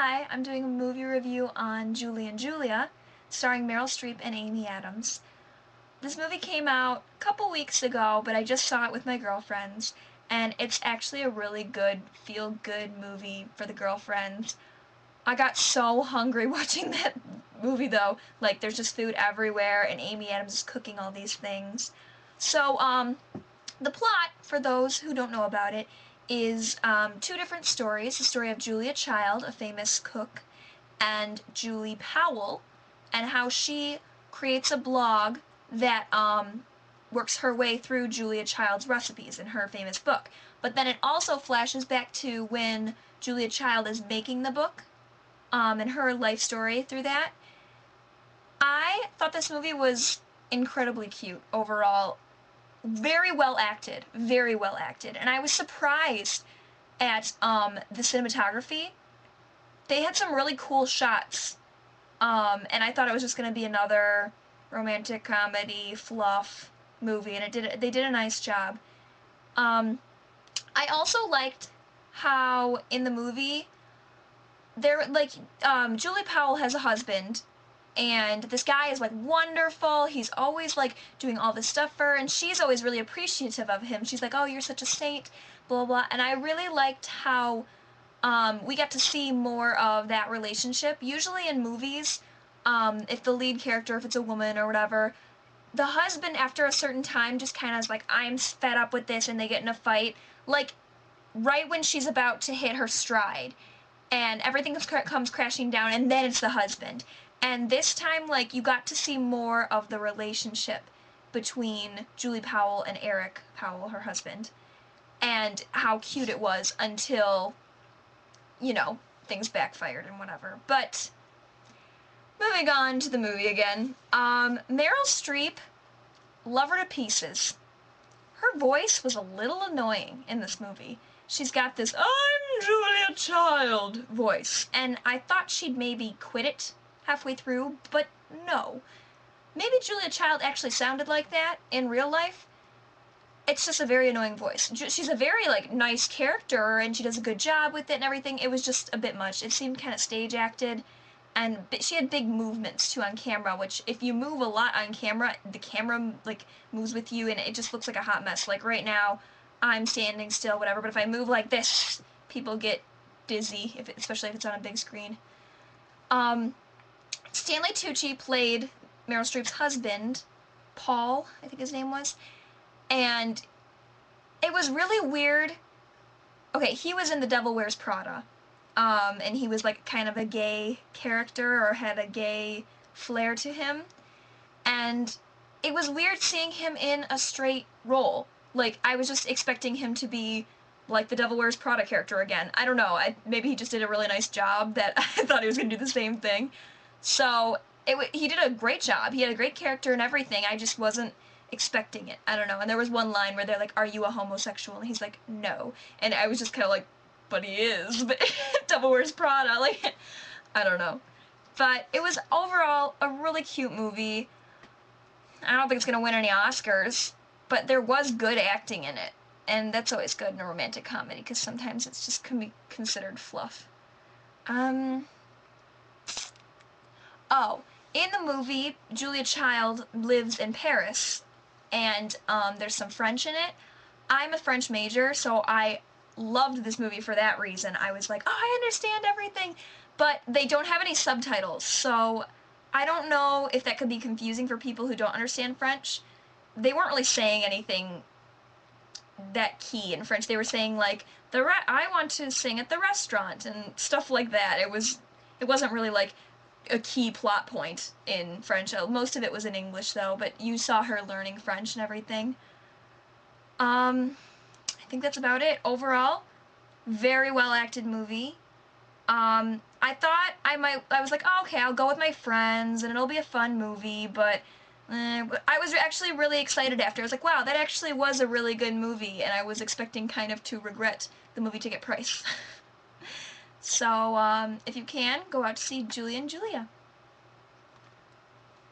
Hi, I'm doing a movie review on Julie and Julia, starring Meryl Streep and Amy Adams. This movie came out a couple weeks ago, but I just saw it with my girlfriends, and it's actually a really good, feel-good movie for the girlfriends. I got so hungry watching that movie, though. Like, there's just food everywhere, and Amy Adams is cooking all these things. So, the plot, for those who don't know about it, is two different stories. The story of Julia Child, a famous cook, and Julie Powell, and how she creates a blog that works her way through Julia Child's recipes in her famous book. But then it also flashes back to when Julia Child is making the book, and her life story through that. I thought this movie was incredibly cute overall. Very well acted, very well acted. And I was surprised at the cinematography. They had some really cool shots, and I thought it was just going to be another romantic comedy fluff movie, and they did a nice job. Um, I also liked how in the movie there like Julie Powell has a husband, and this guy is like wonderful. He's always like doing all this stuff for her, and she's always really appreciative of him. She's like, "Oh, you're such a saint," blah blah. And I really liked how we got to see more of that relationship. Usually in movies, if the lead character, if it's a woman or whatever, the husband after a certain time just kind of is like, "I'm fed up with this," and they get in a fight. Like right when she's about to hit her stride and everything comes crashing down, and then it's the husband. And this time, like, you got to see more of the relationship between Julie Powell and Eric Powell, her husband, and how cute it was until, you know, things backfired and whatever. But moving on to the movie again, Meryl Streep, love her to pieces. Her voice was a little annoying in this movie. She's got this "I'm Julia Child" voice, and I thought she'd maybe quit it halfway through, but no. Maybe Julia Child actually sounded like that in real life. It's just a very annoying voice. She's a very, like, nice character, and she does a good job with it and everything. It was just a bit much. It seemed kind of stage acted, and she had big movements too on camera, which if you move a lot on camera, the camera like moves with you, and it just looks like a hot mess. Like right now, I'm standing still, whatever, but if I move like this, people get dizzy, especially if it's on a big screen. Stanley Tucci played Meryl Streep's husband, Paul, I think his name was, and it was really weird. Okay, he was in The Devil Wears Prada, and he was like kind of a gay character or had a gay flair to him, and it was weird seeing him in a straight role. Like, I was just expecting him to be like the Devil Wears Prada character again. I don't know, maybe he just did a really nice job that I thought he was going to do the same thing. So, he did a great job. He had a great character and everything. I just wasn't expecting it. I don't know. And there was one line where they're like, "Are you a homosexual?" And he's like, "No." And I was just kind of like, "But he is." But Devil Wears Prada, like, I don't know. But it was overall a really cute movie. I don't think it's gonna win any Oscars, but there was good acting in it. And that's always good in a romantic comedy, because sometimes it's just can be considered fluff. Um, Oh, in the movie, Julia Child lives in Paris, and there's some French in it. I'm a French major, so I loved this movie for that reason. I was like, "Oh, I understand everything," but they don't have any subtitles, so I don't know if that could be confusing for people who don't understand French. They weren't really saying anything that key in French. They were saying like, I want to sing at the restaurant," and stuff like that. It wasn't really like a key plot point in French. Most of it was in English though, but you saw her learning French and everything. I think that's about it. Overall, very well acted movie. I was like, "Oh, okay, I'll go with my friends and it'll be a fun movie," but I was actually really excited after. I was like, "Wow, that actually was a really good movie," and I was expecting kind of to regret the movie ticket price. So, if you can, go out to see Julie and Julia.